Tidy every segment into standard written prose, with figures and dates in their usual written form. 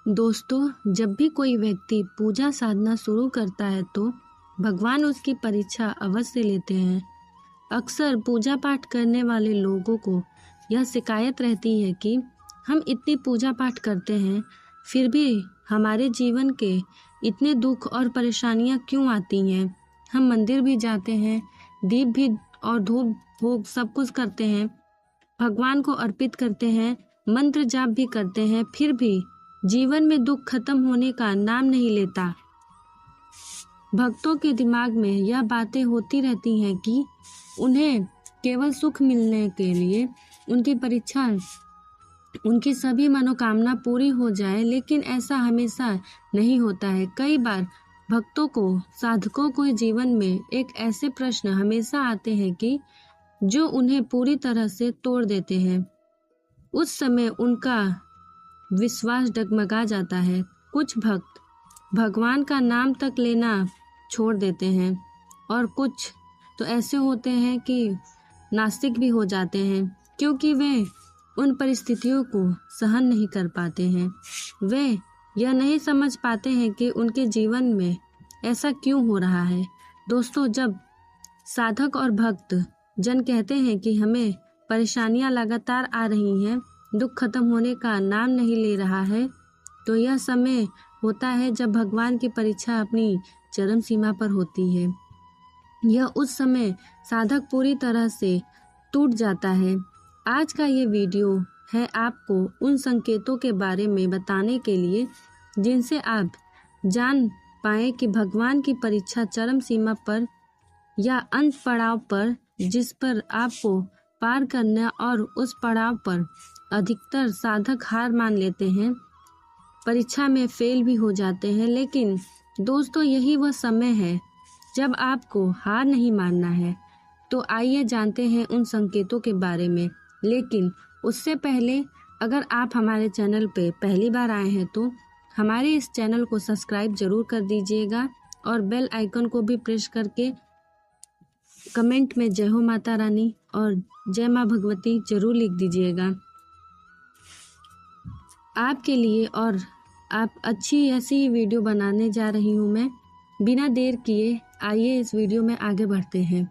दोस्तों, जब भी कोई व्यक्ति पूजा साधना शुरू करता है तो भगवान उसकी परीक्षा अवश्य लेते हैं। अक्सर पूजा पाठ करने वाले लोगों को यह शिकायत रहती है कि हम इतनी पूजा पाठ करते हैं, फिर भी हमारे जीवन के इतने दुख और परेशानियां क्यों आती हैं। हम मंदिर भी जाते हैं, दीप भी और धूप भोग सब कुछ करते हैं, भगवान को अर्पित करते हैं, मंत्र जाप भी करते हैं, फिर भी जीवन में दुख खत्म होने का नाम नहीं लेता। भक्तों के दिमाग में यह बातें होती रहती हैं कि उन्हें केवल सुख मिलने के लिए उनकी परीक्षा, उनकी सभी मनोकामना पूरी हो जाए, लेकिन ऐसा हमेशा नहीं होता है। कई बार भक्तों को, साधकों को जीवन में एक ऐसे प्रश्न हमेशा आते हैं कि जो उन्हें पूरी तरह से तोड़ देते हैं। उस समय उनका विश्वास डगमगा जाता है। कुछ भक्त भगवान का नाम तक लेना छोड़ देते हैं और कुछ तो ऐसे होते हैं कि नास्तिक भी हो जाते हैं, क्योंकि वे उन परिस्थितियों को सहन नहीं कर पाते हैं। वे यह नहीं समझ पाते हैं कि उनके जीवन में ऐसा क्यों हो रहा है। दोस्तों, जब साधक और भक्त जन कहते हैं कि हमें परेशानियां लगातार आ रही हैं, दुख खत्म होने का नाम नहीं ले रहा है, तो यह समय होता है जब भगवान की परीक्षा अपनी चरम सीमा पर होती है। यह उस समय साधक पूरी तरह से टूट जाता है। आज का ये वीडियो है आपको उन संकेतों के बारे में बताने के लिए जिनसे आप जान पाए कि भगवान की परीक्षा चरम सीमा पर या अंत पड़ाव पर, जिस पर आपको पार करना, और उस पड़ाव पर अधिकतर साधक हार मान लेते हैं, परीक्षा में फेल भी हो जाते हैं। लेकिन दोस्तों, यही वह समय है जब आपको हार नहीं मानना है। तो आइए जानते हैं उन संकेतों के बारे में। लेकिन उससे पहले, अगर आप हमारे चैनल पे पहली बार आए हैं तो हमारे इस चैनल को सब्सक्राइब जरूर कर दीजिएगा और बेल आइकन को भी प्रेस करके कमेंट में जय हो माता रानी और जय माँ भगवती जरूर लिख दीजिएगा आपके लिए। और आप अच्छी ऐसी वीडियो बनाने जा रही हूँ मैं। बिना देर किए आइए इस वीडियो में आगे बढ़ते हैं।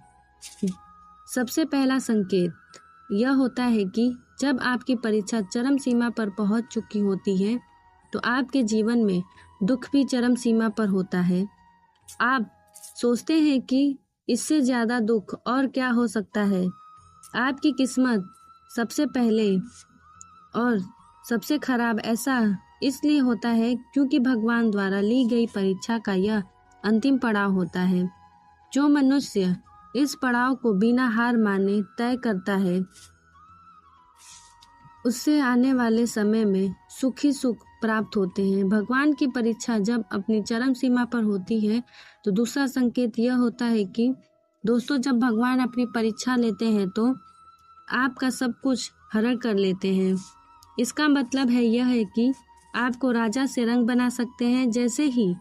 सबसे पहला संकेत यह होता है कि जब आपकी परीक्षा चरम सीमा पर पहुंच चुकी होती है तो आपके जीवन में दुख भी चरम सीमा पर होता है। आप सोचते हैं कि इससे ज़्यादा दुख और क्या हो सकता है। आपकी किस्मत सबसे पहले और सबसे खराब ऐसा इसलिए होता है क्योंकि भगवान द्वारा ली गई परीक्षा का यह अंतिम पड़ाव होता है। जो मनुष्य इस पड़ाव को बिना हार माने तय करता है, उससे आने वाले समय में सुख ही सुख प्राप्त होते हैं। भगवान की परीक्षा जब अपनी चरम सीमा पर होती है तो दूसरा संकेत यह होता है कि दोस्तों, जब भगवान अपनी परीक्षा लेते हैं तो आपका सब कुछ हरण कर लेते हैं। इसका मतलब है यह है कि आपको राजा से रंग बना सकते हैं। जैसे ही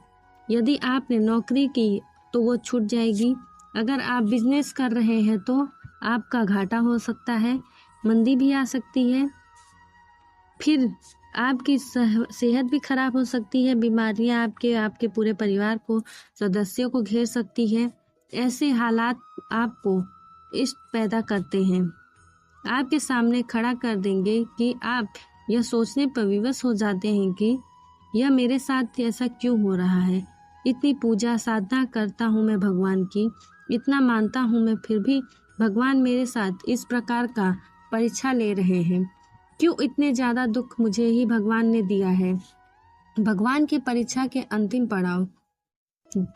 यदि आपने नौकरी की तो वो छूट जाएगी। अगर आप बिजनेस कर रहे हैं तो आपका घाटा हो सकता है, मंदी भी आ सकती है, फिर आपकी सेहत भी खराब हो सकती है, बीमारियां आपके पूरे परिवार को, सदस्यों को घेर सकती है। ऐसे हालात आपको इष्ट पैदा करते हैं, आपके सामने खड़ा कर देंगे कि आप यह सोचने पर विवश हो जाते हैं कि यह मेरे साथ ऐसा क्यों हो रहा है। इतनी पूजा साधना करता हूँ मैं भगवान की, इतना मानता हूँ मैं, फिर भी भगवान मेरे साथ इस प्रकार का परीक्षा ले रहे हैं। क्यों इतने ज़्यादा दुख मुझे ही भगवान ने दिया है। भगवान की परीक्षा के अंतिम पड़ाव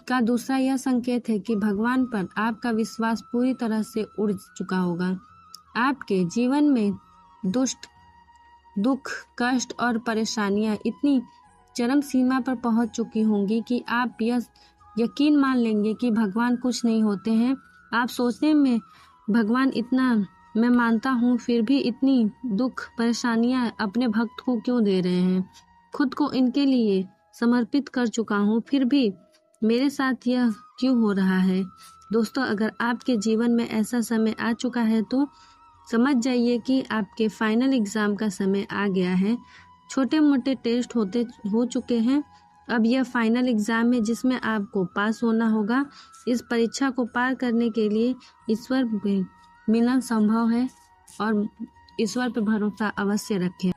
का दूसरा यह संकेत है कि भगवान पर आपका विश्वास पूरी तरह से उड़ चुका होगा। आपके जीवन में दुख, कष्ट और परेशानियां इतनी चरम सीमा पर पहुंच चुकी होंगी कि आप यह यकीन मान लेंगे कि भगवान कुछ नहीं होते हैं। आप सोचने में भगवान इतना मैं मानता हूँ, फिर भी इतनी दुख परेशानियां अपने भक्त को क्यों दे रहे हैं। खुद को इनके लिए समर्पित कर चुका हूँ, फिर भी मेरे साथ यह क्यों हो रहा है। दोस्तों, अगर आपके जीवन में ऐसा समय आ चुका है तो समझ जाइए कि आपके फाइनल एग्ज़ाम का समय आ गया है। छोटे मोटे टेस्ट हो चुके हैं। अब यह फाइनल एग्ज़ाम है जिसमें आपको पास होना होगा। इस परीक्षा को पार करने के लिए ईश्वर मिलना संभव है और ईश्वर पर भरोसा अवश्य रखें।